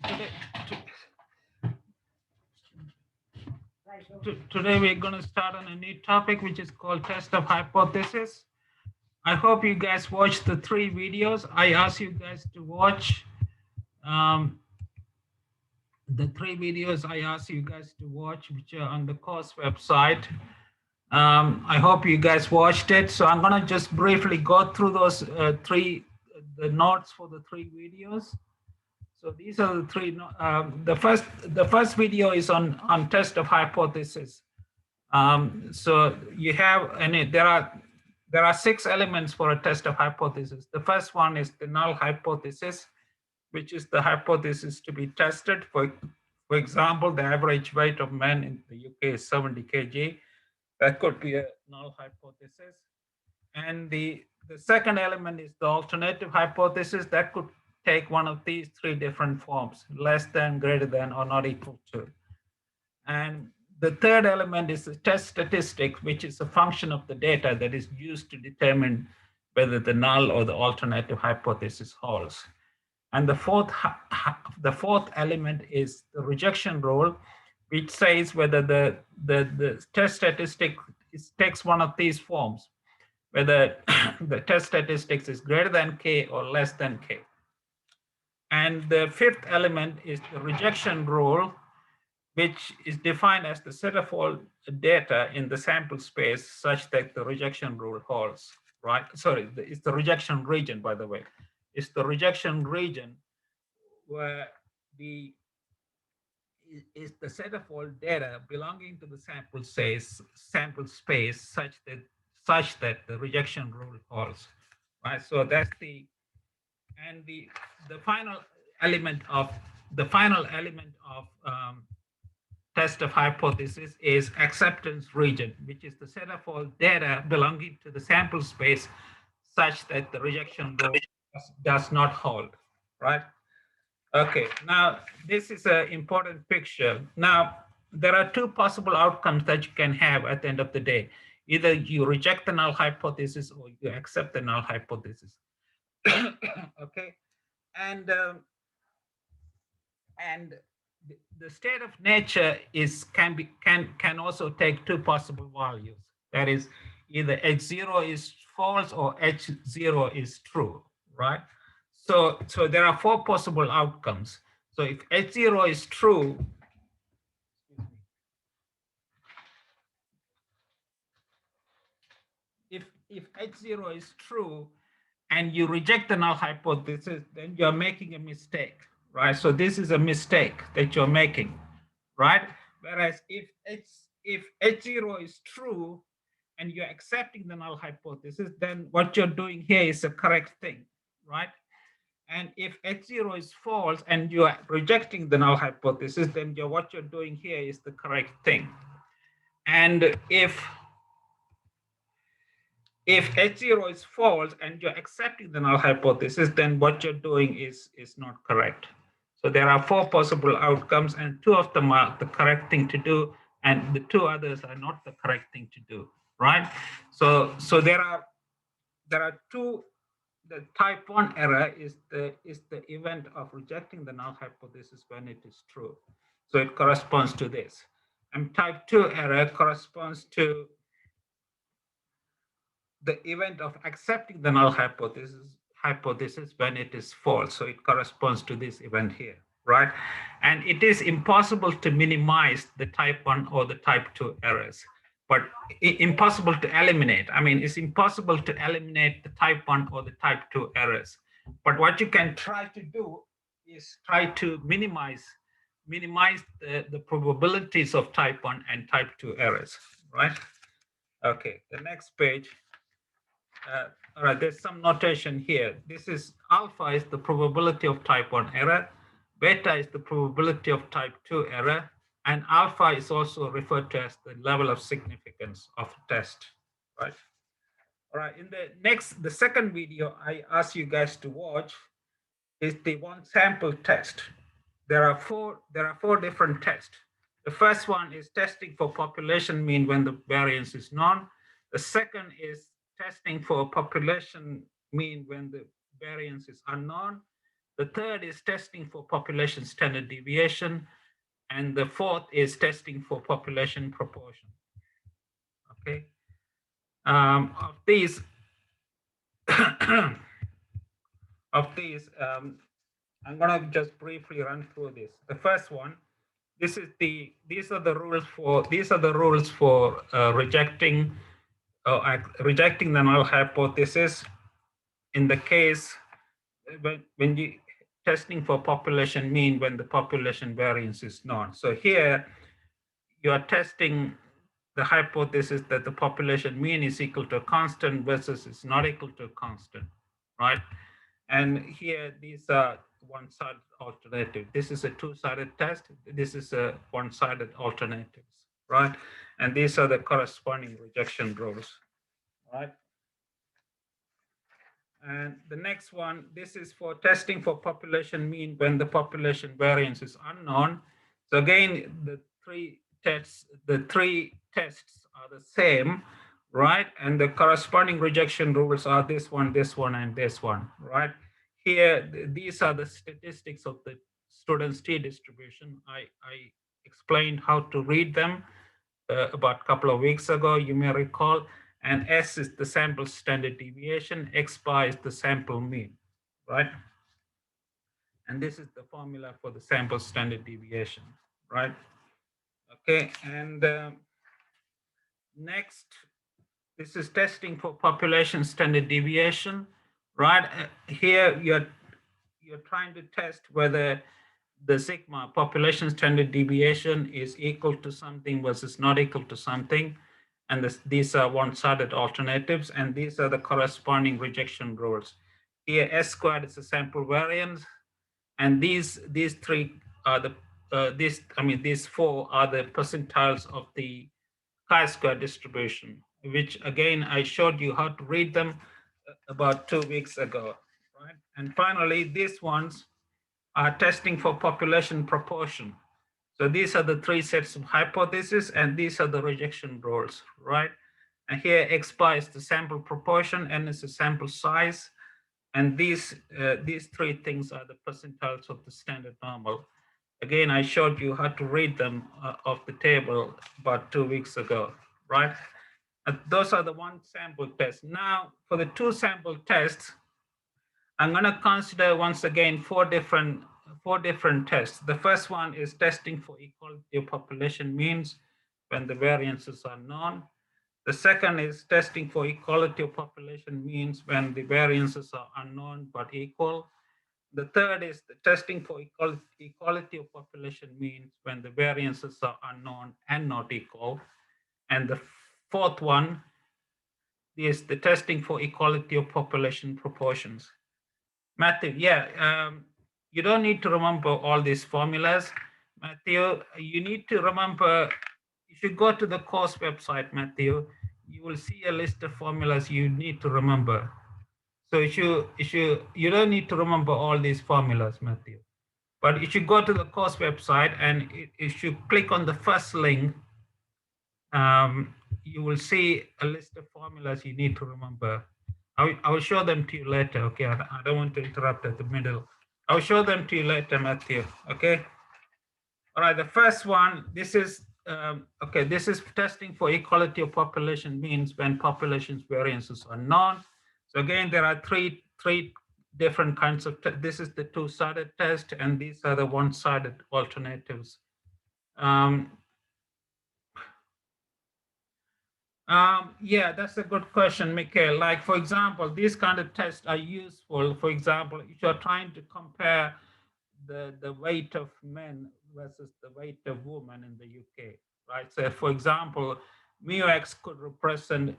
Today, today we're going to start on a new topic, which is called test of hypothesis. I hope you guys watched the 3 videos. I asked you guys to watch um, the 3 videos I asked you guys to watch, which are on the course website. I hope you guys watched it. So I'm going to just briefly go through those the notes for the 3 videos. So these are the three. The first video is on test of hypothesis. So you have, and there are 6 elements for a test of hypothesis. The first one is the null hypothesis, which is the hypothesis to be tested. For example, the average weight of men in the UK is 70 kg. That could be a null hypothesis. And the second element is the alternative hypothesis. That could take one of these 3 different forms: less than, greater than, or not equal to. And the third element is the test statistic, which is a function of the data that is used to determine whether the null or the alternative hypothesis holds. And the fourth element is the rejection rule, which says whether the test statistic takes one of these forms, whether the test statistics is greater than k or less than k. And the fifth element is the rejection rule, which is defined as the set of all data in the sample space such that the rejection rule holds, right? Sorry, it's the rejection region, by the way. It's the rejection region where the is the set of all data belonging to the sample space such that the rejection rule holds, right? So that's the final element of test of hypothesis is acceptance region, which is the set of all data belonging to the sample space such that the rejection rule does not hold, right? Okay, now this is an important picture. Now, there are 2 possible outcomes that you can have at the end of the day. Either you reject the null hypothesis or you accept the null hypothesis. Okay, and and the state of nature can also take 2 possible values. That is, either h0 is false or h0 is true, right? So there are 4 possible outcomes. So if h0 is true, if h0 is true and you reject the null hypothesis, then you're making a mistake, right? So this is a mistake that you're making, right? Whereas if h0 is true and you're accepting the null hypothesis, then what you're doing here is a correct thing, right? And if h0 is false and you are rejecting the null hypothesis, then what you're doing here is the correct thing. And if h0 is false and you're accepting the null hypothesis, then what you're doing is not correct. So there are 4 possible outcomes, and 2 of them are the correct thing to do, and the 2 others are not the correct thing to do, right? So there are 2. The type 1 error is the event of rejecting the null hypothesis when it is true. So it corresponds to this. And type 2 error corresponds to the event of accepting the null hypothesis when it is false. So it corresponds to this event here, right? And it is impossible to minimize the type 1 or the type 2 errors, but impossible to eliminate. I mean, it's impossible to eliminate the type 1 or the type 2 errors. But what you can try to do is try to minimize the probabilities of type 1 and type 2 errors, right? Okay, the next page. All right, there's some notation here. This is alpha is the probability of type 1 error, beta is the probability of type 2 error, and alpha is also referred to as the level of significance of a test, right? All right, the second video I ask you guys to watch is the one sample test. There are four different tests. The first one is testing for population mean when the variance is known. The second is testing for population mean when the variance is unknown. The third is testing for population standard deviation. And the fourth is testing for population proportion. Okay. Of these, I'm gonna just briefly run through this. The first one, these are the rules for rejecting the null hypothesis in the case when you testing for population mean when the population variance is known. So here you are testing the hypothesis that the population mean is equal to a constant versus it's not equal to a constant, right? And here these are one-sided alternative. This is a two-sided test. This is a one-sided alternatives, right? And these are the corresponding rejection rules, right? And the next one, this is for testing for population mean when the population variance is unknown. So again, the three tests are the same, right? And the corresponding rejection rules are this one, and this one, right? Here, these are the statistics of the student's t distribution. I explained how to read them about a couple of weeks ago, you may recall. And S is the sample standard deviation, X bar is the sample mean, right? And this is the formula for the sample standard deviation, right? Okay, and next, this is testing for population standard deviation, right? Here you're trying to test whether the sigma population standard deviation is equal to something versus not equal to something. And these are one-sided alternatives, and these are the corresponding rejection rules. Here, S squared is the sample variance, and these three are these four are the percentiles of the chi-square distribution, which again I showed you how to read them about 2 weeks ago, right? And finally, these ones are testing for population proportion. So these are the three sets of hypotheses, and these are the rejection rules, right? And here X bar is the sample proportion, N is the sample size, and these three things are the percentiles of the standard normal. Again, I showed you how to read them off the table about 2 weeks ago, right? Those are the one sample test. Now, for the two sample tests, I'm going to consider once again four different tests. The first one is testing for equality of population means when the variances are known. The second is testing for equality of population means when the variances are unknown but equal. The third is the testing for equality of population means when the variances are unknown and not equal. And the fourth one is the testing for equality of population proportions. Matthew, yeah, you don't need to remember all these formulas. Matthew, you need to remember, if you go to the course website, Matthew, you will see a list of formulas you need to remember. So you don't need to remember all these formulas, Matthew. But if you go to the course website and if you click on the first link, you will see a list of formulas you need to remember. I will show them to you later, okay? I don't want to interrupt at the middle. I'll show them to you later, Matthew, okay? All right, the first one, this is, okay, this is testing for equality of population means when population's variances are known. So again, there are three different kinds of, this is the two-sided test, and these are the one-sided alternatives. Yeah, that's a good question, Mikhail. Like, for example, these kind of tests are useful. For example, if you're trying to compare the weight of men versus the weight of women in the UK, right? So, for example, mu-x could represent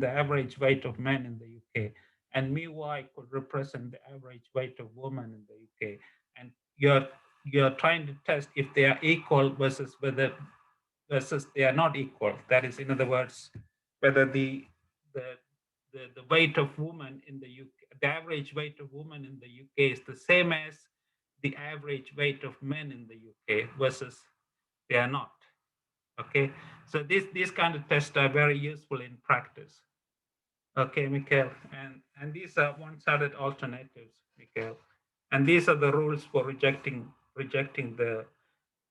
the average weight of men in the UK, and mu-y could represent the average weight of women in the UK. And you're trying to test if they are equal versus they are not equal. That is, in other words, whether the weight of women in the UK, the average weight of women in the UK is the same as the average weight of men in the UK versus they are not. Okay, so these kind of tests are very useful in practice. Okay, Mikhail, and these are one-sided alternatives, Mikhail. And these are the rules for rejecting the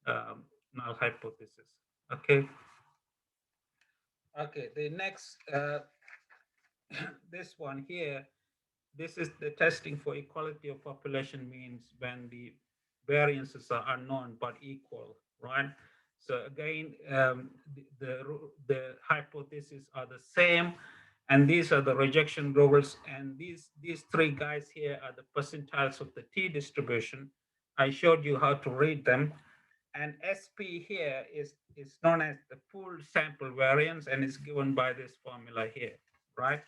null hypothesis. Okay. Okay. The next, this one here, this is the testing for equality of population means when the variances are unknown but equal, right? So again, the hypotheses are the same, and these are the rejection rules. And these three guys here are the percentiles of the t distribution. I showed you how to read them. And SP here is known as the pooled sample variance and is given by this formula here, right?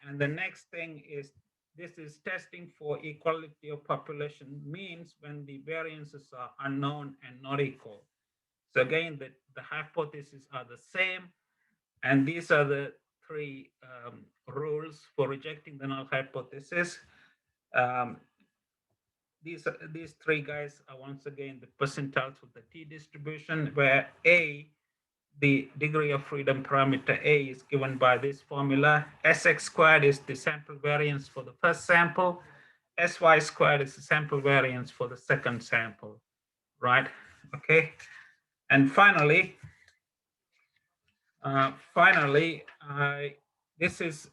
And the next thing is this is testing for equality of population means when the variances are unknown and not equal. So again, the hypotheses are the same, and these are the three rules for rejecting the null hypothesis. Um, these three guys are once again the percentiles of the t distribution, where a, the degree of freedom parameter a, is given by this formula. Sx squared is the sample variance for the first sample. Sy squared is the sample variance for the second sample, right? Okay. And finally, finally, this is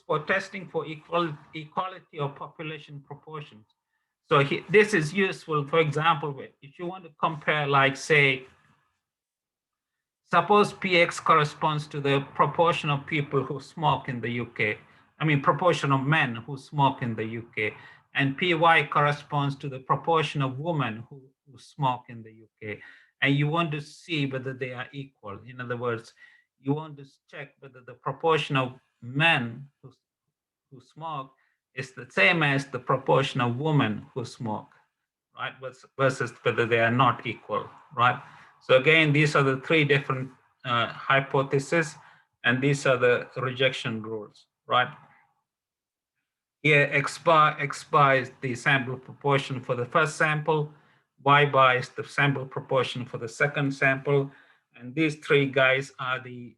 for testing for equality of population proportions. So this is useful, for example, if you want to compare, like, say, suppose PX corresponds to the proportion of people who smoke in the UK. I mean, proportion of men who smoke in the UK. And PY corresponds to the proportion of women who smoke in the UK. And you want to see whether they are equal. In other words, you want to check whether the proportion of men who smoke is the same as the proportion of women who smoke, right? Versus whether they are not equal, right? So again, these are the three different hypotheses, and these are the rejection rules, right? Here, X bar is the sample proportion for the first sample, Y bar is the sample proportion for the second sample, and these three guys are the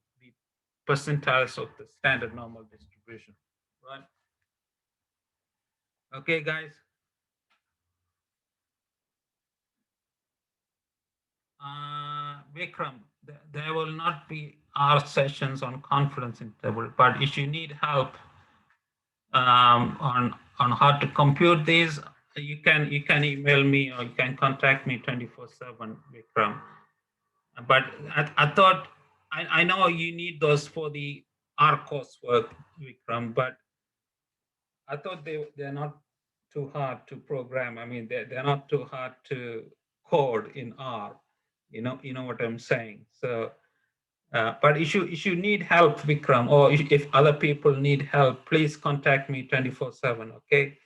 percentiles of the standard normal distribution, right? Okay, guys. Vikram, there will not be our sessions on confidence interval, but if you need help on how to compute these, you can email me or you can contact me 24/7, Vikram. But I thought I know you need those for the R coursework, Vikram, but I thought they're not too hard to program. I mean, they're not too hard to code in R. You know what I'm saying. So, but if you need help, Vikram, or if other people need help, please contact me 24/7. Okay,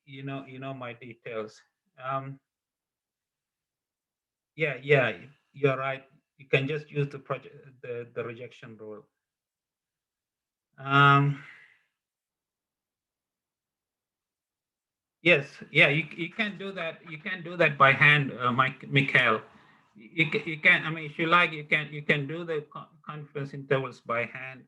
you know my details. Um, yeah, you're right. You can just use the project the rejection rule. Um, yes, yeah, you can do that. You can do that by hand, Mikhail. You can. I mean, if you like, you can do the confidence intervals by hand,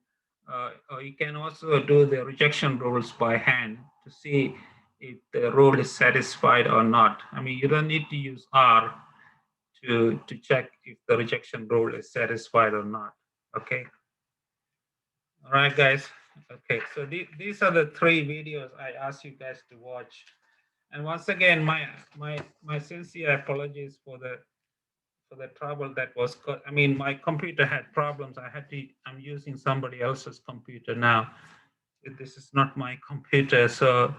or you can also do the rejection rules by hand to see if the rule is satisfied or not. I mean, you don't need to use R to check if the rejection rule is satisfied or not. Okay. All right, guys. Okay, so these are the three videos I asked you guys to watch. And once again, my sincere apologies for the trouble that was. I mean, my computer had problems. I'm using somebody else's computer now. This is not my computer, so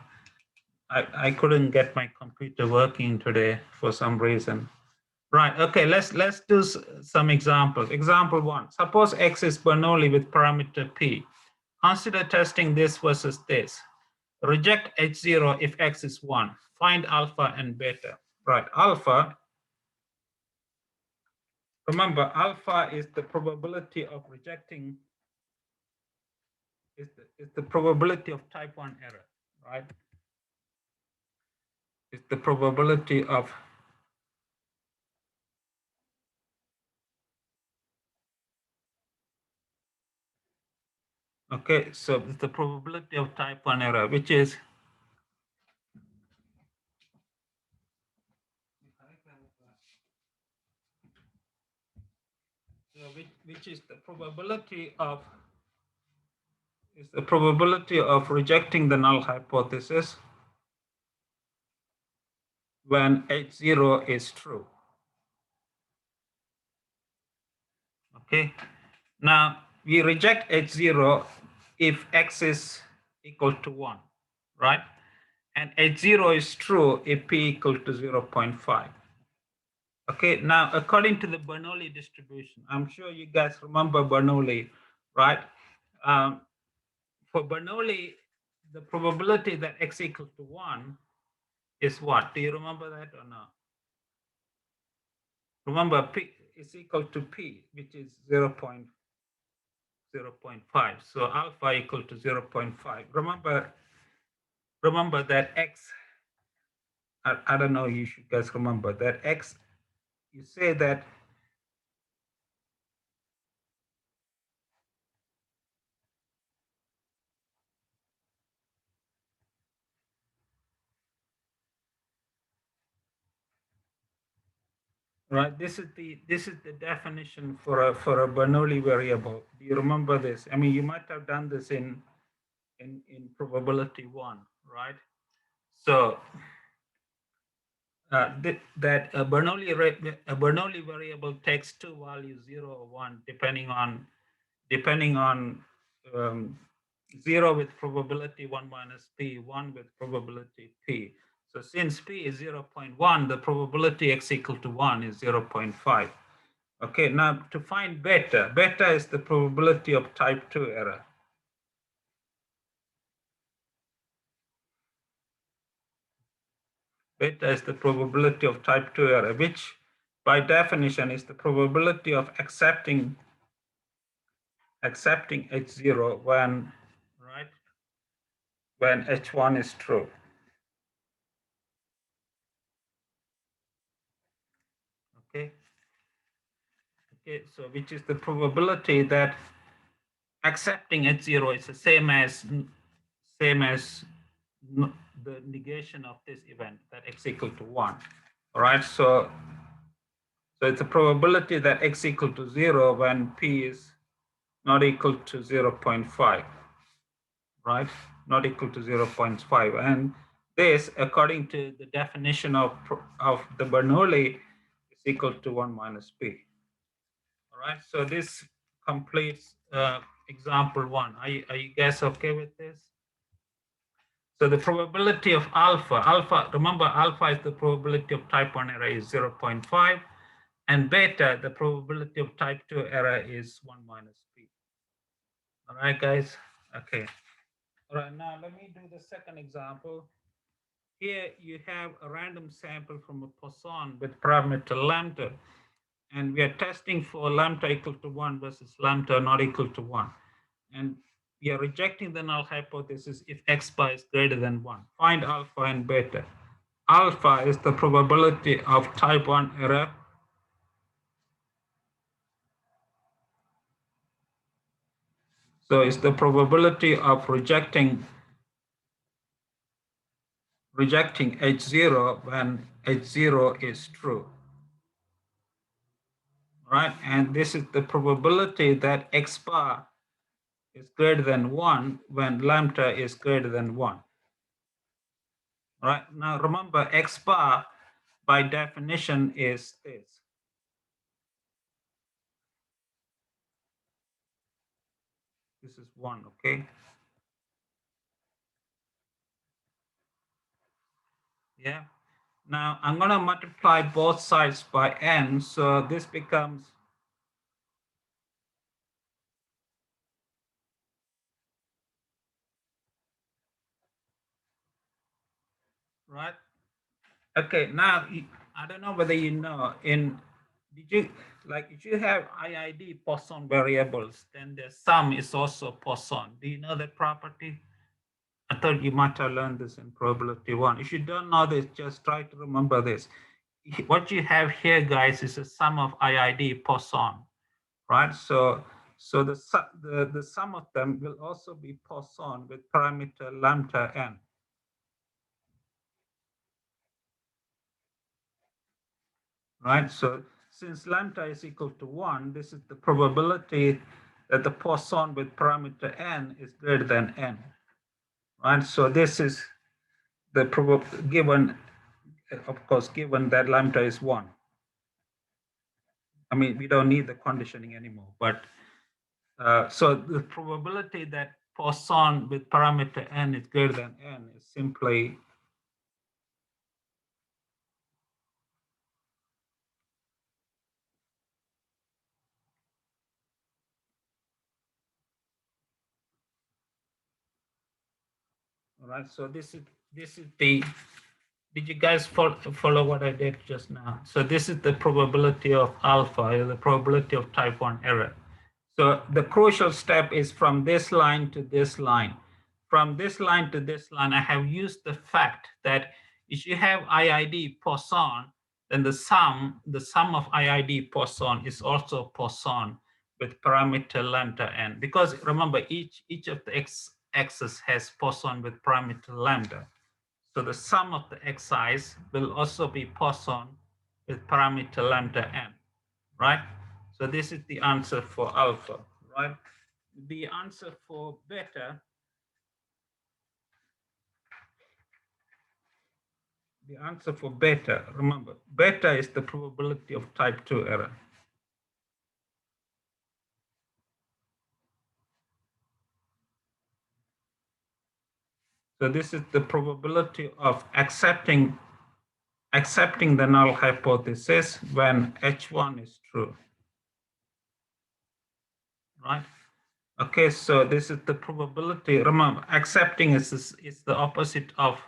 I couldn't get my computer working today for some reason. Right. Okay. Let's do some examples. Example one. Suppose X is Bernoulli with parameter P. Consider testing this versus this. Reject H0 if X is 1. Find alpha and beta. Right. Alpha. Remember, alpha is the probability of rejecting. Is the probability of type 1 error. Right. It's the probability of. Okay, so it's the probability of type 1 error, which is So which is the probability of rejecting the null hypothesis when H0 is true. Okay. Now we reject H0 if X is equal to 1, right? And H0 is true if P equal to 0.5. Okay, now according to the Bernoulli distribution, I'm sure you guys remember Bernoulli, right? For Bernoulli, the probability that X equal to 1 is what? Do you remember that or not? Remember, P is equal to P, which is 0.5. So alpha equal to 0.5. Remember that X, I don't know, you should guys remember that X, you say that right. This is the definition for a Bernoulli variable. Do you remember this? I mean, you might have done this in probability 1, right? So that a Bernoulli variable takes two values, 0 or 1, depending on 0 with probability 1 minus p, 1 with probability p. So since p is 0.1, the probability x equal to 1 is 0.5. Okay, now to find beta, beta is the probability of type 2 error. Beta is the probability of type 2 error, which by definition is the probability of accepting H0 when, right, when H1 is true. Okay. Okay, so which is the probability that accepting H0 is the same as the negation of this event, that x equal to 1. All right, so it's a probability that x equal to 0 when p is not equal to 0.5, right? Not equal to 0.5. And this, according to the definition of the Bernoulli, is equal to 1 minus p. All right, so this completes example 1. Are you guys okay with this? So the probability of alpha, remember alpha is the probability of type 1 error is 0.5, and beta, the probability of type 2 error is 1 minus p. All right, guys? Okay. All right, now let me do the second example. Here you have a random sample from a Poisson with parameter lambda, and we are testing for lambda equal to 1 versus lambda not equal to 1. And we are rejecting the null hypothesis if x bar is greater than 1. Find alpha and beta. Alpha is the probability of type 1 error. So it's the probability of rejecting H0 when H0 is true. Right? And this is the probability that x bar is greater than 1 when lambda is greater than 1. All right? Now remember, x bar by definition is this. This is 1, okay? Yeah. Now I'm going to multiply both sides by n, so this becomes right. Okay, now I don't know whether you know if you have IID Poisson variables, then the sum is also Poisson. Do you know that property? I thought you might have learned this in probability 1. If you don't know this, just try to remember this. What you have here, guys, is a sum of IID Poisson, right? So the sum of them will also be Poisson with parameter lambda n. right? So since lambda is equal to 1, this is the probability that the Poisson with parameter n is greater than n, right? So this is the given, of course, given that lambda is 1. I mean, we don't need the conditioning anymore, but so the probability that Poisson with parameter n is greater than n is simply all right. So this is the, did you guys follow what I did just now? So this is the probability of alpha, the probability of type 1 error. So the crucial step is from this line to this line. From this line to this line, I have used the fact that if you have IID Poisson, then the sum of IID Poisson is also Poisson with parameter lambda n. Because remember, each of the x-axis has Poisson with parameter lambda. So the sum of the xi's will also be Poisson with parameter lambda n, right? So this is the answer for alpha, right? The answer for beta, remember, beta is the probability of type 2 error. So this is the probability of accepting the null hypothesis when H1 is true, right? Okay, so this is the probability. Remember, accepting is the opposite of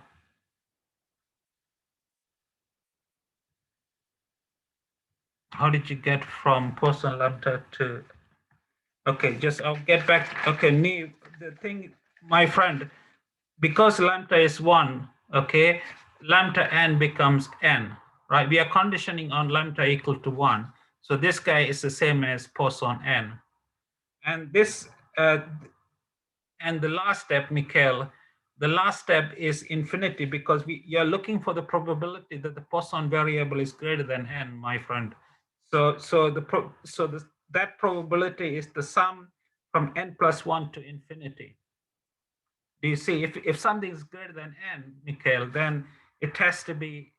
how did you get from Poisson lambda to, okay, just I'll get back. Okay, the thing, my friend, because lambda is 1, okay, lambda n becomes n, right? We are conditioning on lambda equal to 1. So this guy is the same as Poisson n. And this, and the last step, Mikhail, the last step is infinity because you're looking for the probability that the Poisson variable is greater than n, my friend. So that probability is the sum from n plus 1 to infinity. Do you see? If something is greater than n, Mikhail, then it has to be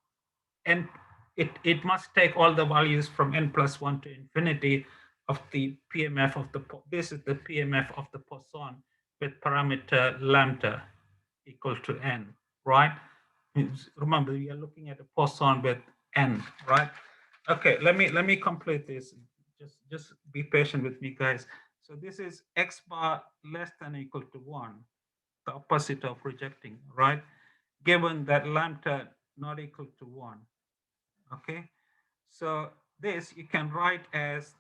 n. It must take all the values from n plus 1 to infinity of the PMF of the, this is the PMF of the Poisson with parameter lambda equal to n, right? Remember, we are looking at a Poisson with n, right? Okay, let me complete this. Just be patient with me, guys. So this is x bar less than or equal to 1, the opposite of rejecting, right? Given that lambda not equal to 1, okay? So this you can write as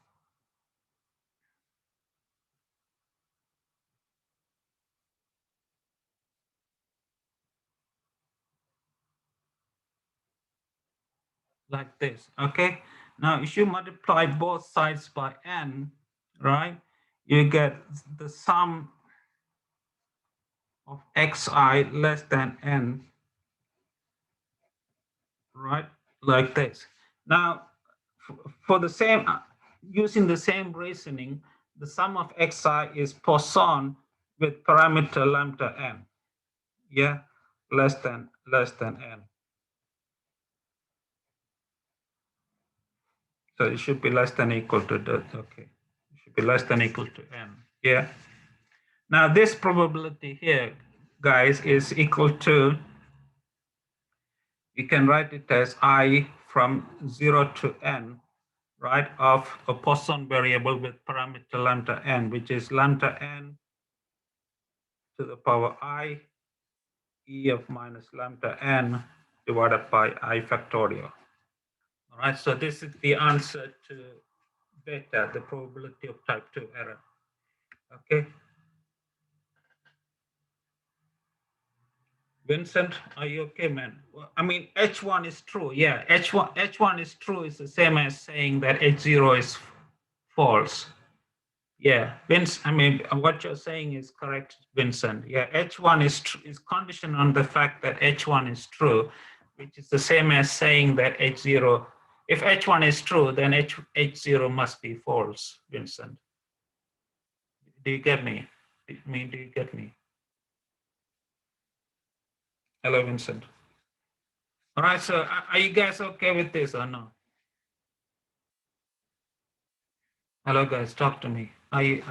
like this, okay? Now, if you multiply both sides by n, right, you get the sum of xi less than n, right, like this. Now, for the same, using the same reasoning, the sum of xi is Poisson with parameter lambda n, yeah, less than n. So it should be less than equal to that, okay. It should be less than equal to n, yeah. Now this probability here, guys, is equal to, you can write it as I from 0 to n, right, of a Poisson variable with parameter lambda n, which is lambda n to the power I e of minus lambda n divided by I factorial. All right, so this is the answer to beta, the probability of type 2 error. Okay. Vincent, are you okay, man? Well, I mean, H1 is true. Yeah, H1 is true. It's the same as saying that H0 is false. Yeah, Vince, I mean, what you're saying is correct, Vincent. Yeah, H1 is conditioned on the fact that H1 is true, which is the same as saying that H0 If H1 is true, then H0 must be false, Vincent. Do you get me? Do you get me? Hello, Vincent. All right, so are you guys okay with this or no? Hello, guys, talk to me. Are you